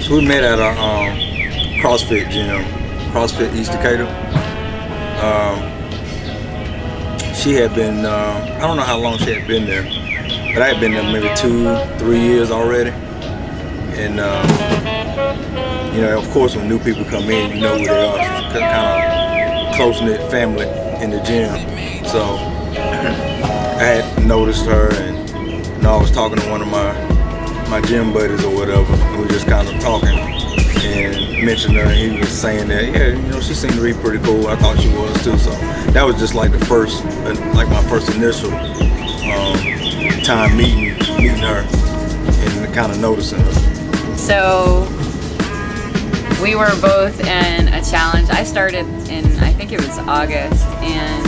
So we met at a CrossFit gym, CrossFit East Decatur. She had been, I don't know how long she had been there, but I had been there maybe 2-3 years already. And you know, of course, when new people come in, you know who they are. It's kind of close-knit family in the gym. So I had noticed her, and you know, I was talking to one of my gym buddies or whatever, and we were just kind of talking and mentioned her, and he was saying that, yeah, you know, she seemed to be pretty cool. I thought she was too. So that was just like the first, like my first initial time meeting her and kind of noticing her. So we were both in a challenge. I started in, I think it was August, and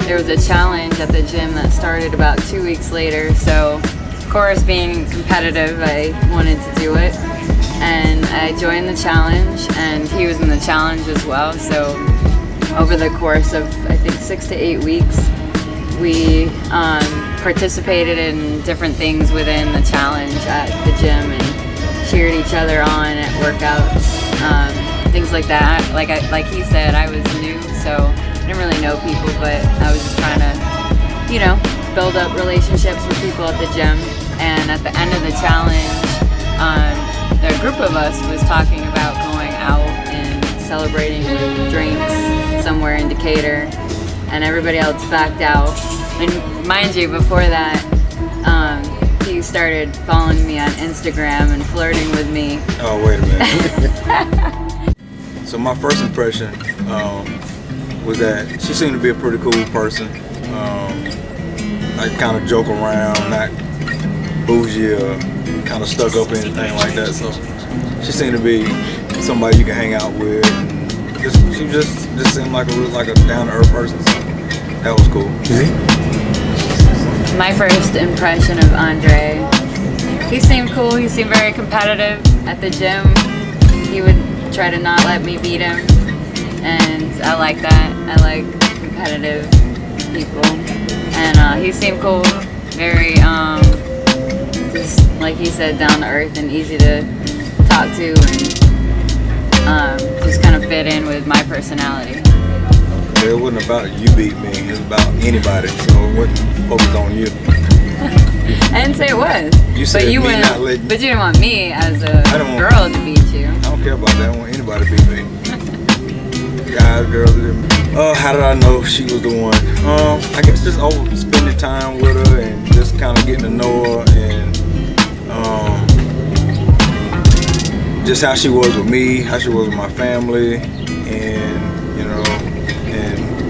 there was a challenge at the gym that started about 2 weeks later. So of course, being competitive, I wanted to do it. And I joined the challenge, and he was in the challenge as well. So over the course of, I think, 6 to 8 weeks, we participated in different things within the challenge at the gym and cheered each other on at workouts, things like that. Like he said, I was new, so I didn't really know people, but I was just trying to, you know, build up relationships with people at the gym. And at the end of the challenge, a group of us was talking about going out and celebrating with drinks somewhere in Decatur, and everybody else backed out. And mind you, before that, he started following me on Instagram and flirting with me. Oh, wait a minute. So my first impression was that she seemed to be a pretty cool person. Like kind of joke around, not bougie or kind of stuck up or anything like that. So she seemed to be somebody you can hang out with. And she just seemed like a down to earth person. So that was cool. My first impression of Andre, he seemed cool. He seemed very competitive at the gym. He would try to not let me beat him, and I like that. I like competitive people, and he seemed cool. Very just like he said, down to earth and easy to talk to, and just kind of fit in with my personality. It wasn't about you beat me, it was about anybody, so it wasn't focused on you. I didn't say it was. You said but you me wouldn't, not letting. But you didn't want me as a girl to beat you. I don't care about that. I don't want anybody to beat me. Guys, girls, how did I know she was the one? I guess just over spending time with her and just kind of getting to know her, and just how she was with me, how she was with my family, and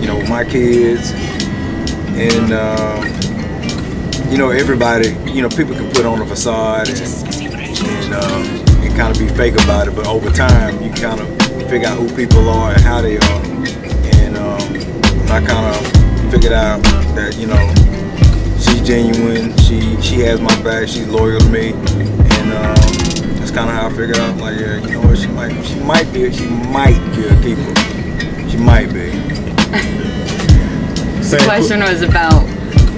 you know, with my kids, and you know, everybody, you know, people can put on a facade and kind of be fake about it, but over time you kind of figure out who people are and how they are. And I kind of figured out that, you know, she's genuine, she has my back, she's loyal to me, and that's kind of how I figured out, like, yeah, you know what, she might be a keeper. She might be. The question was about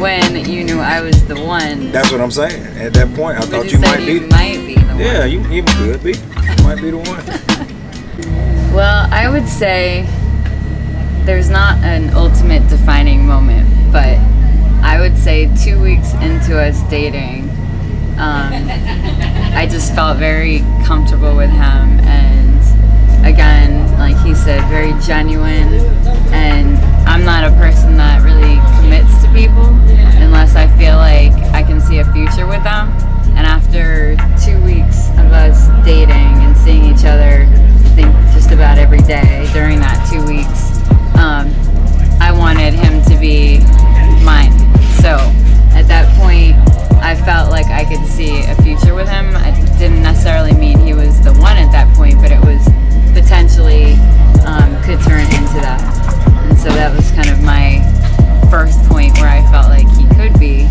when you knew I was the one. That's what I'm saying. At that point, I thought you might be. Might be the one. Yeah, you even could be. You might be the one. Well, I would say there's not an ultimate defining moment, but I would say 2 weeks into us dating, I just felt very comfortable with him, and again, like he said, very genuine. And I'm not a person that really commits to people unless I feel like I can see a future with them. And after 2 weeks of us dating and seeing each other, I think just about every day during that 2 weeks, I wanted him to be mine. So at that point, I felt like I could see a future with him. I didn't necessarily mean he was the one at that point, but it was potentially could turn into that. And so that was kind of my first point where I felt like he could be.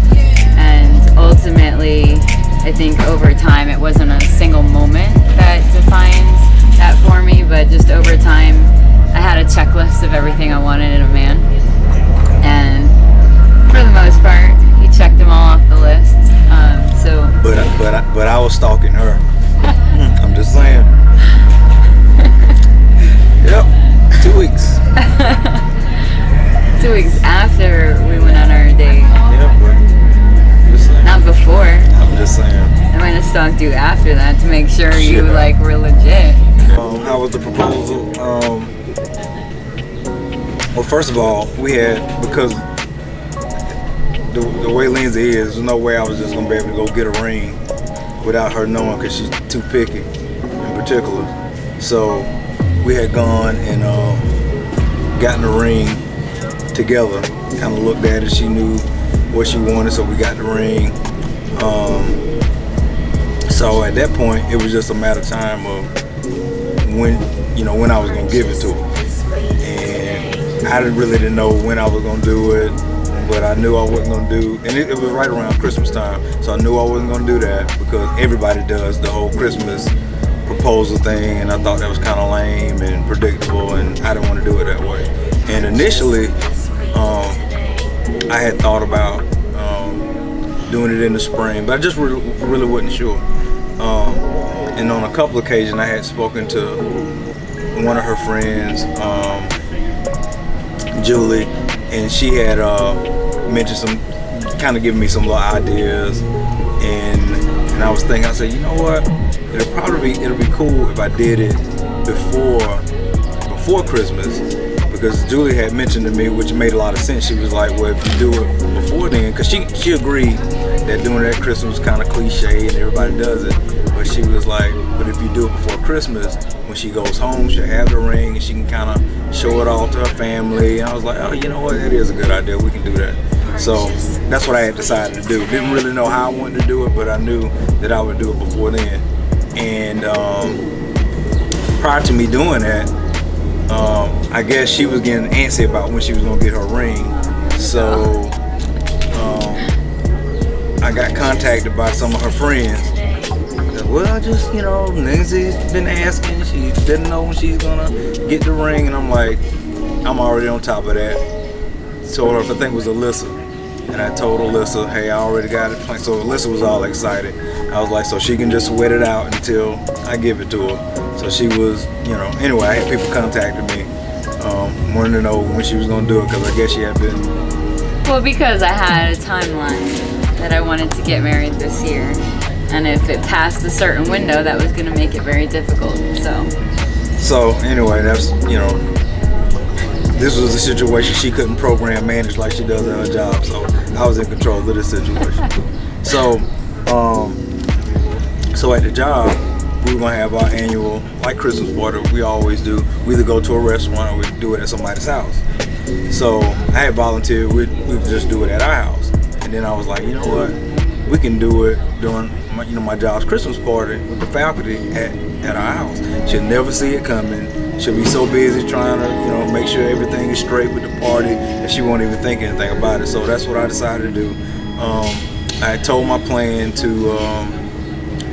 And ultimately, I think over time, it wasn't a single moment that defines that for me, but just over time, I had a checklist of everything I wanted in a man. And for the most part, he checked them all off the list. But I was stalking her. talked to after that to make sure you like were legit. How was the proposal? Well, first of all, we had, because the way Lindsay is, there's no way I was just gonna be able to go get a ring without her knowing, because she's too picky in particular. So we had gone and gotten the ring together, kind of looked at it. She knew what she wanted, so we got the ring. So at that point, it was just a matter of time of when I was gonna give it to her. And I didn't know when I was gonna do it, but I knew I wasn't gonna do, and it was right around Christmas time, so I knew I wasn't gonna do that because everybody does the whole Christmas proposal thing, and I thought that was kind of lame and predictable, and I didn't want to do it that way. And initially, I had thought about doing it in the spring, but I just really wasn't sure. And on a couple occasions, I had spoken to one of her friends, Julie, and she had mentioned kind of giving me some little ideas, and I was thinking, I said, you know what, it'll be cool if I did it before Christmas, because Julie had mentioned to me, which made a lot of sense. She was like, well, if you do it before then, because she agreed that doing it at Christmas was kind of cliche and everybody does it, but she was like, but if you do it before Christmas, when she goes home, she'll have the ring and she can kind of show it all to her family. And I was like, oh, you know what, that is a good idea, we can do that. So that's what I had decided to do. Didn't really know how I wanted to do it, but I knew that I would do it before then. And prior to me doing that, I guess she was getting antsy about when she was gonna get her ring. So I got contacted by some of her friends. Well, just, Lindsay's been asking, she didn't know when she's gonna get the ring, and I'm like, I'm already on top of that. Told her, I think it was Alyssa, and I told Alyssa, hey, I already got it planned. So Alyssa was all excited. I was like, so she can just sweat it out until I give it to her. So she was, anyway, I had people contacting me, wanting to know when she was gonna do it, because I guess she had been. Well, because I had a timeline that I wanted to get married this year. And if it passed a certain window, that was going to make it very difficult. So anyway, that's, this was a situation she couldn't manage like she does at her job. So I was in control of this situation. So at the job, we were going to have our annual, like, Christmas party. We always do. We either go to a restaurant or we do it at somebody's house. So I had volunteered. We'd just do it at our house. And then I was like, you know what? We can do it during my job's Christmas party with the faculty at our house. She'll never see it coming. She'll be so busy trying to, make sure everything is straight with the party that she won't even think anything about it. So that's what I decided to do. I told my plan to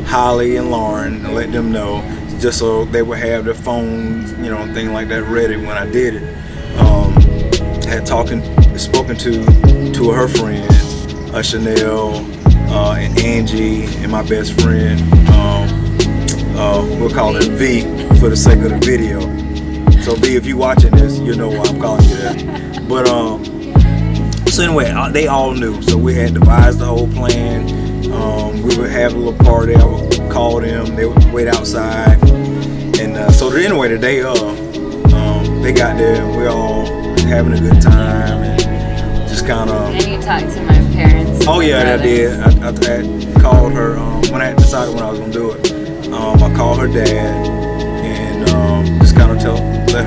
Holly and Lauren and let them know, just so they would have their phones, thing like that ready when I did it. Had spoken to two of her friends, Chanel, and Angie, and my best friend, we'll call her V for the sake of the video. So V, if you're watching this, you know why I'm calling you that. But so anyway, they all knew. So we had devised the whole plan. We would have a little party. I would call them. They would wait outside. And so anyway, the day of, they got there, and we all having a good time, and just kind of. And you talked to my parents. Oh yeah, I did. I called her when I had decided when I was gonna do it. I called her dad and just kind of let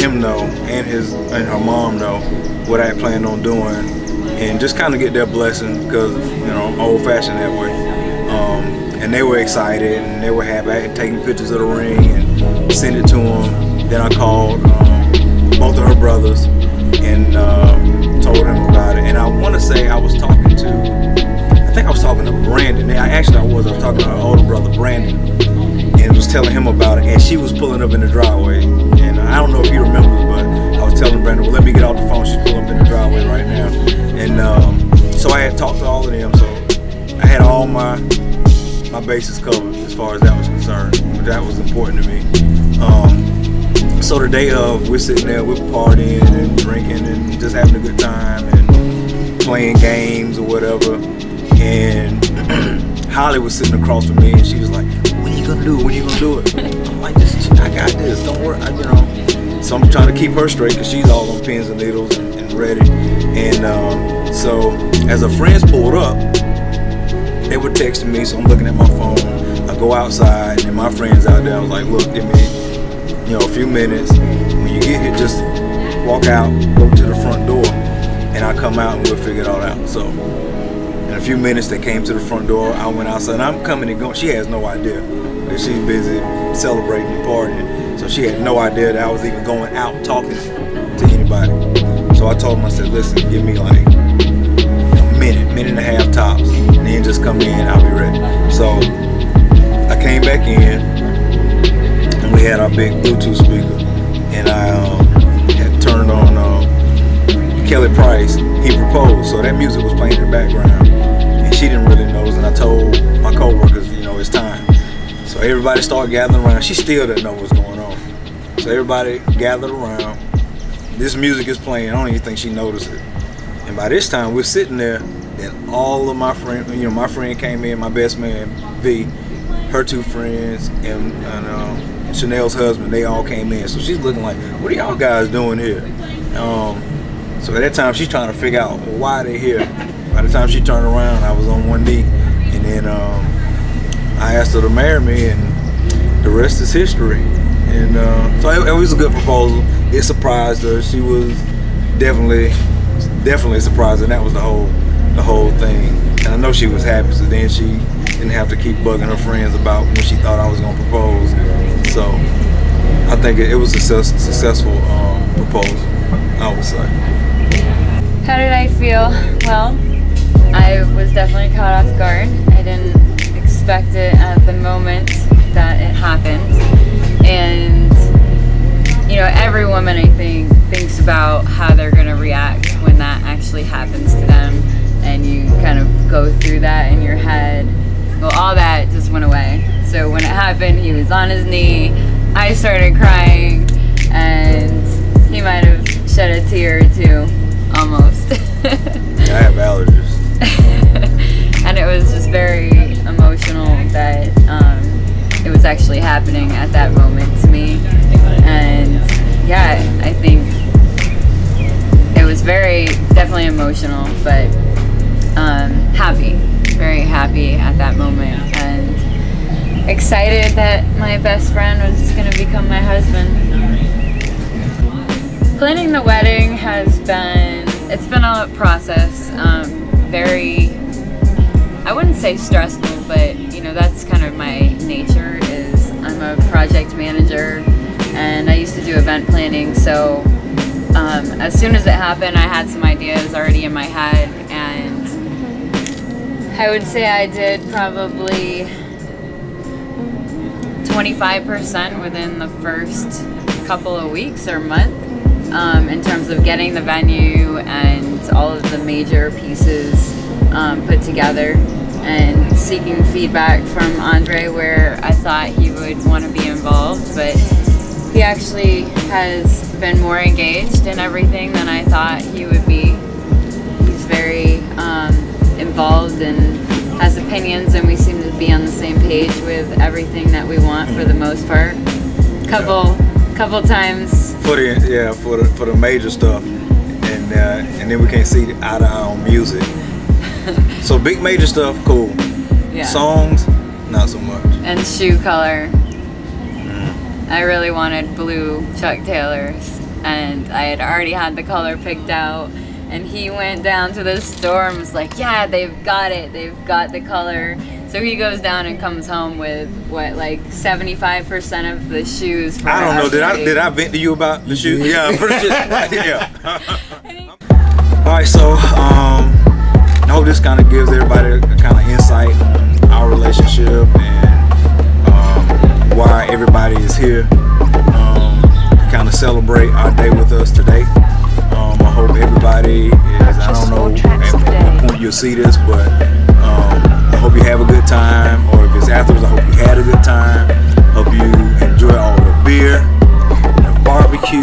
him know, and her mom know what I had planned on doing, and just kind of get their blessing, because I'm old-fashioned that way. And they were excited and they were happy. I had taken pictures of the ring and sent it to them. Then I called both of her brothers and told them about it. And I want to say I was talking to Brandon. I was talking to her older brother Brandon, and was telling him about it. And she was pulling up in the driveway. And I don't know if he remembers, but I was telling Brandon, well, let me get off the phone. She's pulling up in the driveway right now. And so I had talked to all of them. So I had all my bases covered as far as that was concerned, which that was important to me. So the day of, we're sitting there, we're partying and drinking and just having a good time and playing games or whatever. And Holly was sitting across from me, and she was like, "When are you gonna do it? When are you gonna do it?" I'm like, I got this. Don't worry. You know. So I'm trying to keep her straight because she's all on pins and needles and ready. And so as her friends pulled up, they were texting me. So I'm looking at my phone. I go outside, and my friends out there. I was like, "Look, give me, a few minutes. When you get here, just walk out, go to the front door, and I'll come out and we'll figure it all out." So in a few minutes, they came to the front door. I went outside. And I'm coming and going. She has no idea that she's busy celebrating and partying. So she had no idea that I was even going out talking to anybody. So I told them, I said, "Listen, give me like a minute and a half tops, and then just come in. I'll be ready." So I came back in, and we had our big Bluetooth speaker, and I had turned on Kelly Price. He Proposed, so that music was playing in the background, and she didn't really notice. And I told my coworkers, it's time. So everybody started gathering around. She still didn't know what's going on. So everybody gathered around. This music is playing. I don't even think she noticed it. And by this time, we're sitting there, and all of my friends, my friend came in, my best man V, her two friends, and Chanel's husband. They all came in. So she's looking like, "What are y'all guys doing here?" So at that time, she's trying to figure out why they're here. By the time she turned around, I was on one knee, and then I asked her to marry me, and the rest is history. And so it was a good proposal. It surprised her. She was definitely surprised, and that was the whole thing. And I know she was happy, so then she didn't have to keep bugging her friends about when she thought I was gonna propose. So I think it was a successful proposal, I would say. How did I feel? Well, I was definitely caught off guard. I didn't expect it at the moment that it happened. And, every woman, I think, thinks about how they're going to react when that actually happens to them. And you kind of go through that in your head. Well, all that just went away. So when it happened, he was on his knee. I started crying, and he might have shed a tear or two, almost. I have allergies. And it was just very emotional that it was actually happening at that moment to me. And yeah, I think it was definitely emotional, but happy, very happy at that moment, and excited that my best friend was going to become my husband. Planning the wedding it's been a process, I wouldn't say stressful, but that's kind of my nature. Is I'm a project manager, and I used to do event planning. So as soon as it happened, I had some ideas already in my head, and I would say I did probably 25% within the first couple of weeks or month, in terms of getting the venue and all of the major pieces put together, and seeking feedback from Andre where I thought he would want to be involved, but he actually has been more engaged in everything than I thought he would be. He's very involved and has opinions, and we seem to be on the same page with everything that we want for the most part. Couple times for the major stuff, and then we can't see eye to eye on music. So big major stuff, cool. Yeah. Songs, not so much. And shoe color. I really wanted blue Chuck Taylors, and I had already had the color picked out, and he went down to the store and was like, "Yeah, they've got it. They've got the color." So he goes down and comes home with like 75% of the shoes. For I don't know. Did I vent to you about the shoes? Yeah, I'm pretty sure. Yeah. All right, so I hope this kind of gives everybody a kind of insight on our relationship and why everybody is here to kind of celebrate our day with us today. I hope everybody is, I don't know at what point you'll see this, but I hope you have a good time, or if it's afterwards, I hope you had a good time. Hope you enjoy all the beer, and the barbecue,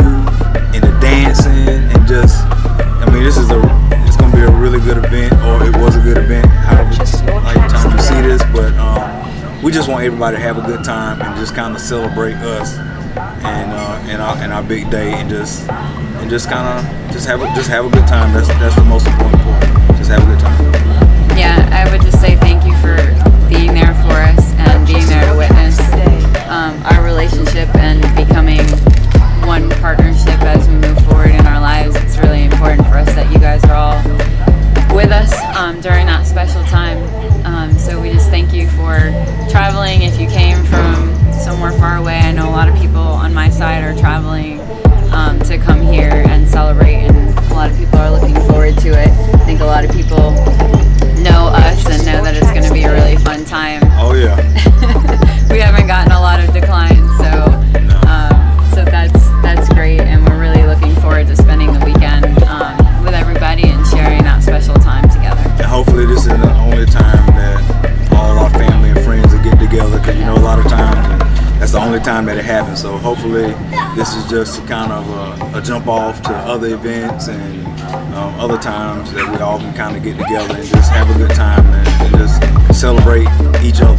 and the dancing, and just, it's gonna be a really good event, or it was a good event, however time you see this, but everybody to have a good time and just kind of celebrate us and our big day, and just kind of just have a good time. That's the most important part. Just have a good time. Yeah, I would just say thank you for being there for us and being there to witness our relationship and becoming one partnership as we move forward in our lives. It's really important for us that you guys are all with us during that special time. So we just thank you for traveling. If you came from somewhere far away, I know a lot of people on my side are traveling to come here and celebrate, and a lot of people are looking forward to it. I think a lot of people know us and know that it's going to be a really fun time. Oh yeah. We haven't gotten a lot of declines, so that's great, and we're really looking forward to spending the weekend with everybody and sharing that special time together. And hopefully this is the only time that all our family and friends will get together, because a lot of times that's the only time that it happens. So hopefully this is just kind of a jump off to other events and other times that we all can kind of get together and just have a good time and just celebrate each other.